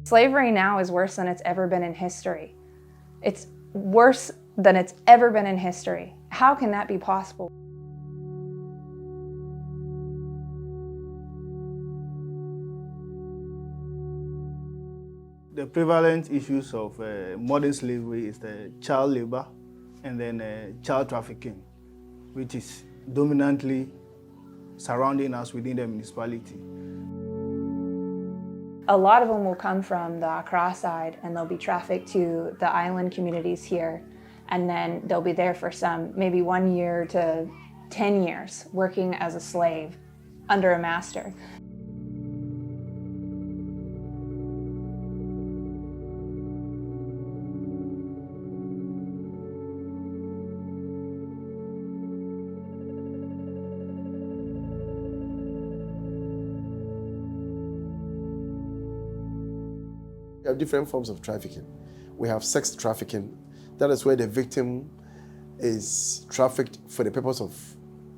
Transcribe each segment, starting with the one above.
Slavery now is worse than it's ever been in history. It's worse than it's ever been in history. How can that be possible? The prevalent issues of modern slavery is the child labor and then child trafficking, which is dominantly surrounding us within the municipality. A lot of them will come from the Accra side and they'll be trafficked to the island communities here. And then they'll be there for maybe 1 year to 10 years, working as a slave under a master. We have different forms of trafficking. We have sex trafficking. That is where the victim is trafficked for the purpose of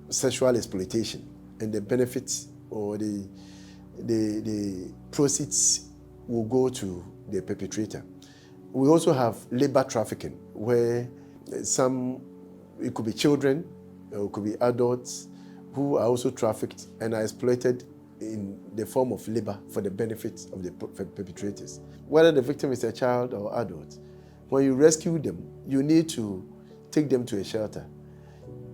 sexual exploitation, and the benefits or the proceeds will go to the perpetrator. We also have labor trafficking, where it could be children, or it could be adults who are also trafficked and are exploited in the form of labor for the benefits of the perpetrators. Whether the victim is a child or adult, when you rescue them, you need to take them to a shelter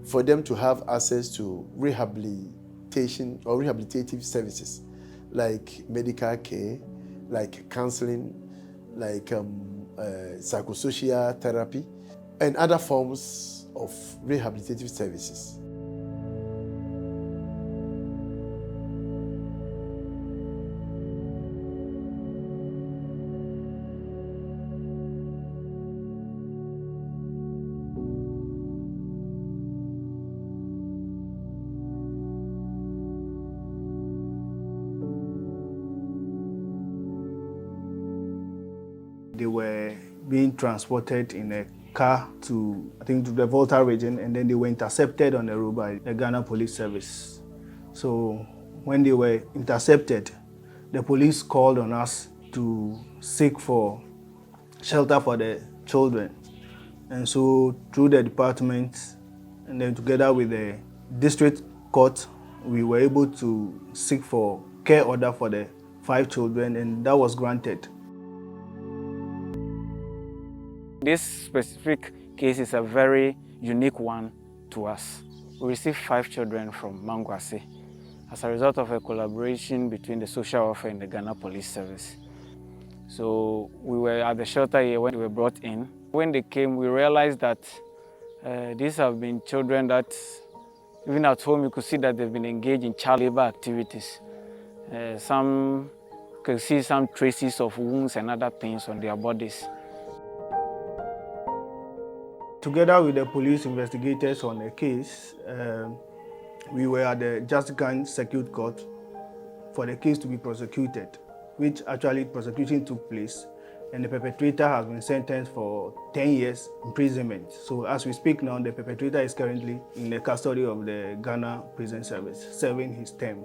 for them to have access to rehabilitation or rehabilitative services like medical care, like counseling, like psychosocial therapy, and other forms of rehabilitative services. They were being transported in a car to the Volta region, and then they were intercepted on the road by the Ghana Police Service. So when they were intercepted, the police called on us to seek for shelter for the children. And so through the department, and then together with the district court, we were able to seek for care order for the 5 children, and that was granted. This specific case is a very unique one to us. We received 5 children from Mangwase as a result of a collaboration between the social welfare and the Ghana Police Service. So we were at the shelter here when they were brought in. When they came, we realized that these have been children that, even at home, you could see that they've been engaged in child labor activities. Some could see some traces of wounds and other things on their bodies. Together with the police investigators on the case, we were at the Just Gun Circuit Court for the case to be prosecuted, which actually prosecution took place, and the perpetrator has been sentenced for 10 years imprisonment. So as we speak now, the perpetrator is currently in the custody of the Ghana Prison Service, serving his term.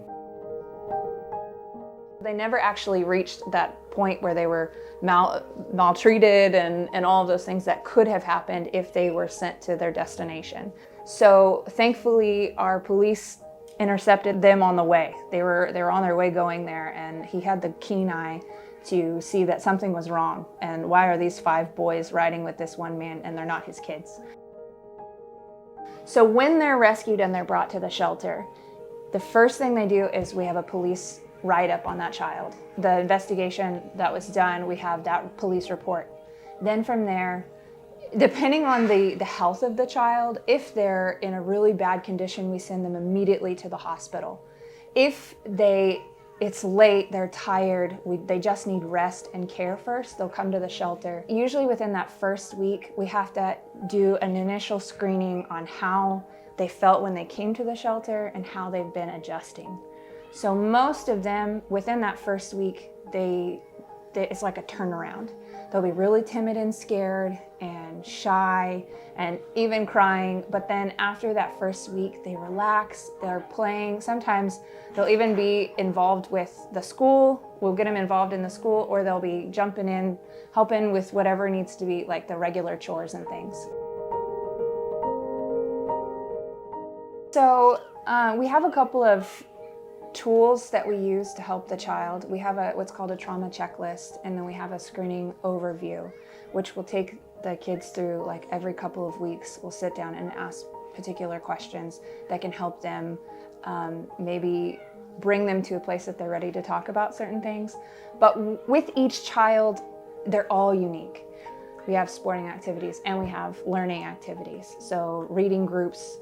They never actually reached that point where they were maltreated and all of those things that could have happened if they were sent to their destination. So thankfully, our police intercepted them on the way. They were on their way going there, and he had the keen eye to see that something was wrong. And why are these 5 boys riding with this one man and they're not his kids? So when they're rescued and they're brought to the shelter, the first thing they do is we have a police write-up on that child. The investigation that was done, we have that police report. Then from there, depending on the health of the child, if they're in a really bad condition, we send them immediately to the hospital. If it's late, they're tired, they just need rest and care first, they'll come to the shelter. Usually within that first week, we have to do an initial screening on how they felt when they came to the shelter and how they've been adjusting. So most of them, within that first week, they it's like a turnaround. They'll be really timid and scared and shy and even crying, but then after that first week, they relax, they're playing. Sometimes they'll even be involved with the school. We'll get them involved in the school, or they'll be jumping in, helping with whatever needs to be, like the regular chores and things. So we have a couple of tools that we use to help the child. We have what's called a trauma checklist, and then we have a screening overview, which will take the kids through like every couple of weeks. We'll sit down and ask particular questions that can help them maybe bring them to a place that they're ready to talk about certain things. But with each child, they're all unique. We have sporting activities and we have learning activities. So reading groups,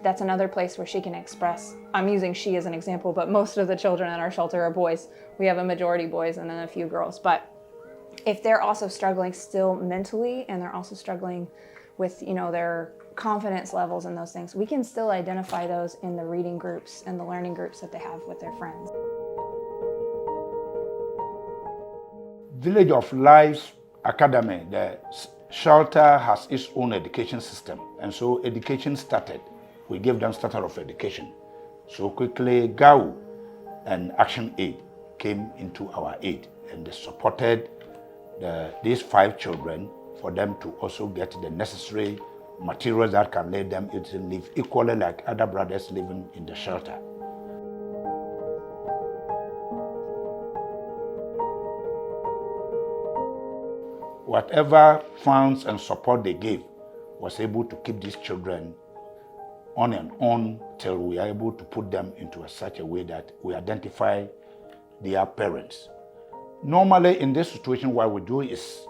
that's another place where she can express. I'm using she as an example, but most of the children at our shelter are boys. We have a majority boys and then a few girls. But if they're also struggling still mentally, and they're also struggling with, their confidence levels and those things, we can still identify those in the reading groups and the learning groups that they have with their friends. Village of Life's Academy, the shelter has its own education system, and so education started. We gave them starter of education. So quickly, GAU and Action Aid came into our aid, and they supported these 5 children for them to also get the necessary materials that can let them live equally like other brothers living in the shelter. Whatever funds and support they gave was able to keep these children on and on till we are able to put them into such a way that we identify their parents. Normally in this situation, what we do is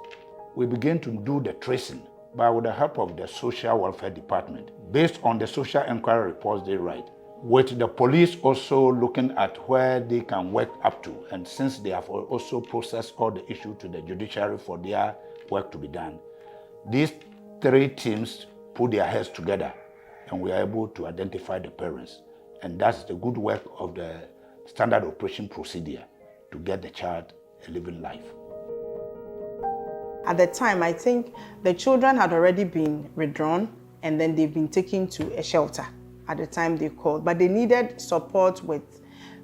we begin to do the tracing, but with the help of the social welfare department, based on the social inquiry reports they write, with the police also looking at where they can work up to. And since they have also processed all the issue to the judiciary for their work to be done, these 3 teams put their heads together and we are able to identify the parents. And that's the good work of the standard operation procedure to get the child a living life. At the time, I think the children had already been withdrawn and then they've been taken to a shelter at the time they called, but they needed support with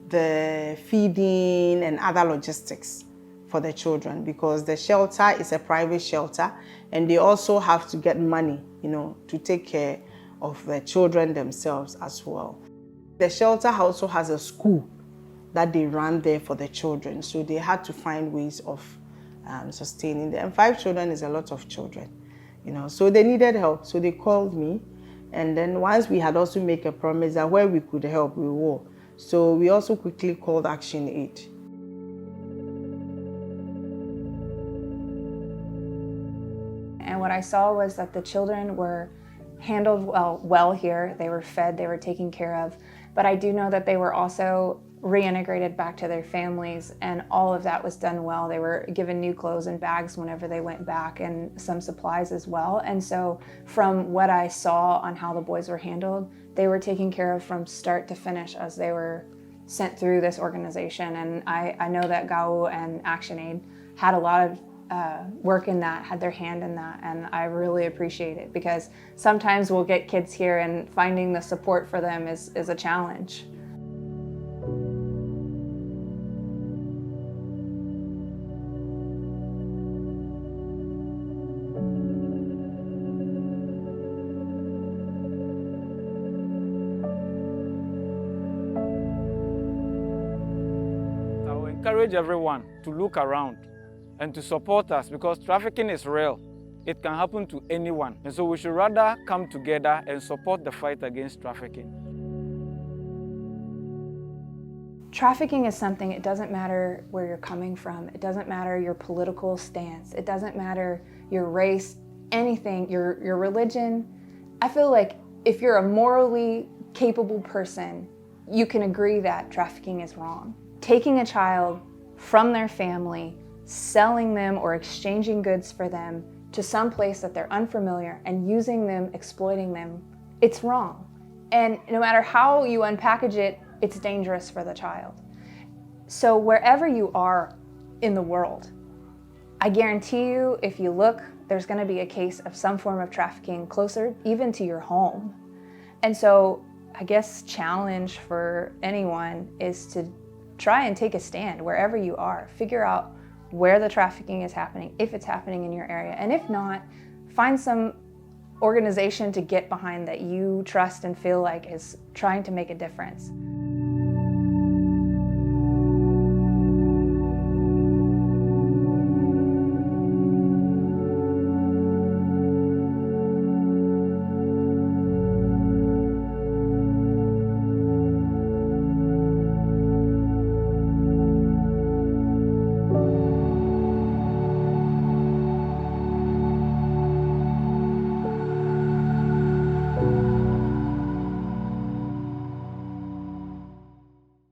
the feeding and other logistics for the children because the shelter is a private shelter and they also have to get money, to take care of the children themselves as well. The shelter also has a school that they run there for the children, so they had to find ways of sustaining them. And 5 children is a lot of children, so they needed help. So they called me, and then once we had also made a promise that where we could help, we will. So we also quickly called Action Aid. And what I saw was that the children were handled well here. They were fed, they were taken care of, but I do know that they were also reintegrated back to their families, and all of that was done well. They were given new clothes and bags whenever they went back, and some supplies as well. And so from what I saw on how the boys were handled, they were taken care of from start to finish as they were sent through this organization. And I know that GAU and Action Aid had a lot of work in that, had their hand in that, and I really appreciate it because sometimes we'll get kids here and finding the support for them is a challenge. I will encourage everyone to look around and to support us because trafficking is real. It can happen to anyone. And so we should rather come together and support the fight against trafficking. Trafficking is something, it doesn't matter where you're coming from. It doesn't matter your political stance. It doesn't matter your race, anything, your religion. I feel like if you're a morally capable person, you can agree that trafficking is wrong. Taking a child from their family, selling them or exchanging goods for them to some place that they're unfamiliar and using them, exploiting them, it's wrong. And no matter how you unpackage it, it's dangerous for the child. So wherever you are in the world, I guarantee you, if you look, there's going to be a case of some form of trafficking closer even to your home. And so I guess challenge for anyone is to try and take a stand wherever you are. Figure out where the trafficking is happening, if it's happening in your area. And if not, find some organization to get behind that you trust and feel like is trying to make a difference.